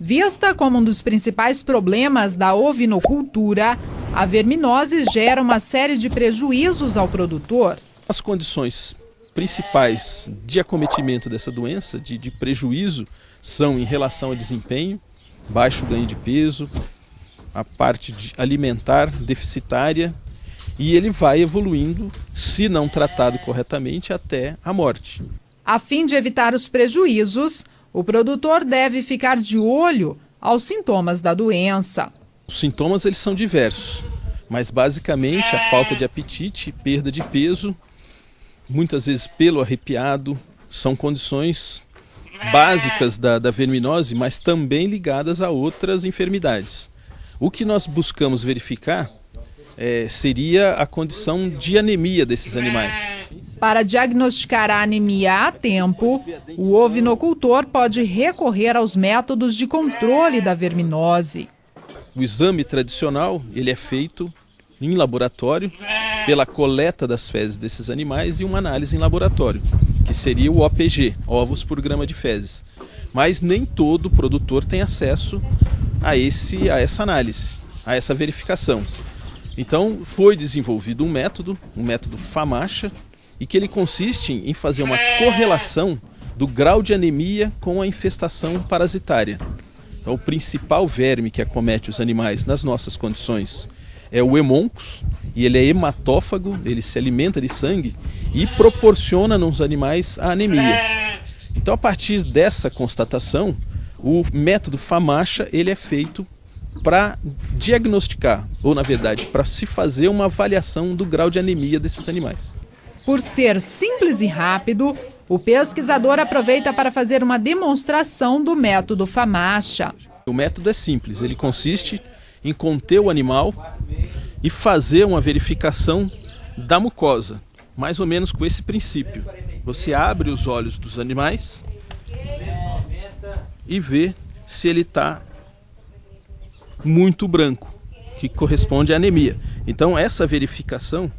Vista como um dos principais problemas da ovinocultura, a verminose gera uma série de prejuízos ao produtor. As condições principais de acometimento dessa doença, de prejuízo, são em relação ao desempenho, baixo ganho de peso, a parte alimentar deficitária, e ele vai evoluindo, se não tratado corretamente, até a morte. A fim de evitar os prejuízos, o produtor deve ficar de olho aos sintomas da doença. Os sintomas eles são diversos, mas basicamente a falta de apetite, perda de peso, muitas vezes pelo arrepiado, são condições básicas da verminose, mas também ligadas a outras enfermidades. O que nós buscamos verificar seria a condição de anemia desses animais. Para diagnosticar a anemia a tempo, o ovinocultor pode recorrer aos métodos de controle da verminose. O exame tradicional ele é feito em laboratório pela coleta das fezes desses animais e uma análise em laboratório, que seria o OPG, ovos por grama de fezes. Mas nem todo produtor tem acesso a essa análise, a essa verificação. Então foi desenvolvido um método FAMACHA, e que ele consiste em fazer uma correlação do grau de anemia com a infestação parasitária. Então o principal verme que acomete os animais nas nossas condições é o Haemoncus, e ele é hematófago, ele se alimenta de sangue e proporciona nos animais a anemia. Então a partir dessa constatação, o método FAMACHA ele é feito para diagnosticar, ou na verdade para se fazer uma avaliação do grau de anemia desses animais. Por ser simples e rápido, o pesquisador aproveita para fazer uma demonstração do método FAMACHA. O método é simples, ele consiste em conter o animal e fazer uma verificação da mucosa, mais ou menos com esse princípio. Você abre os olhos dos animais e vê se ele está muito branco, que corresponde à anemia. Então essa verificação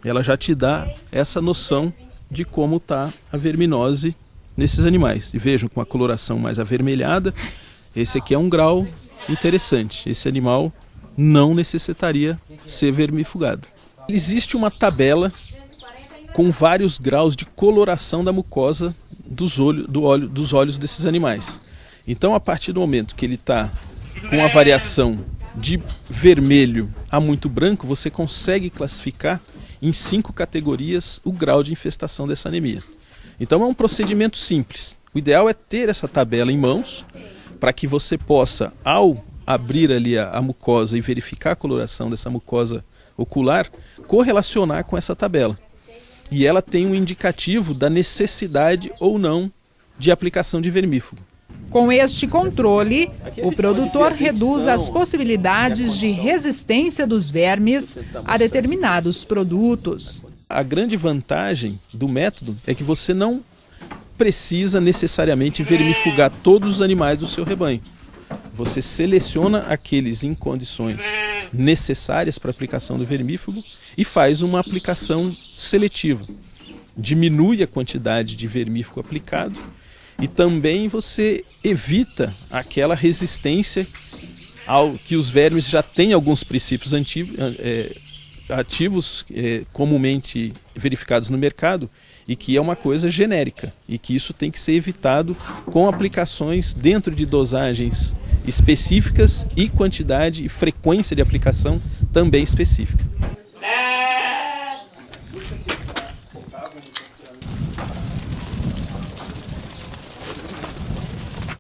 ela já te dá essa noção de como está a verminose nesses animais. E vejam, com a coloração mais avermelhada, esse aqui é um grau interessante. Esse animal não necessitaria ser vermifugado. Existe uma tabela com vários graus de coloração da mucosa dos olhos desses animais. Então, a partir do momento que ele está com a variação de vermelho a muito branco, você consegue classificar em 5 categorias o grau de infestação dessa anemia. Então é um procedimento simples. O ideal é ter essa tabela em mãos para que você possa, ao abrir ali a mucosa e verificar a coloração dessa mucosa ocular, correlacionar com essa tabela. E ela tem um indicativo da necessidade ou não de aplicação de vermífugo. Com este controle, o produtor reduz as possibilidades de resistência dos vermes a determinados produtos. A grande vantagem do método é que você não precisa necessariamente vermifugar todos os animais do seu rebanho. Você seleciona aqueles em condições necessárias para a aplicação do vermífugo e faz uma aplicação seletiva. Diminui a quantidade de vermífugo aplicado e também você evita aquela resistência ao que os vermes já têm alguns princípios ativos comumente verificados no mercado e que é uma coisa genérica e que isso tem que ser evitado com aplicações dentro de dosagens específicas e quantidade e frequência de aplicação também específica.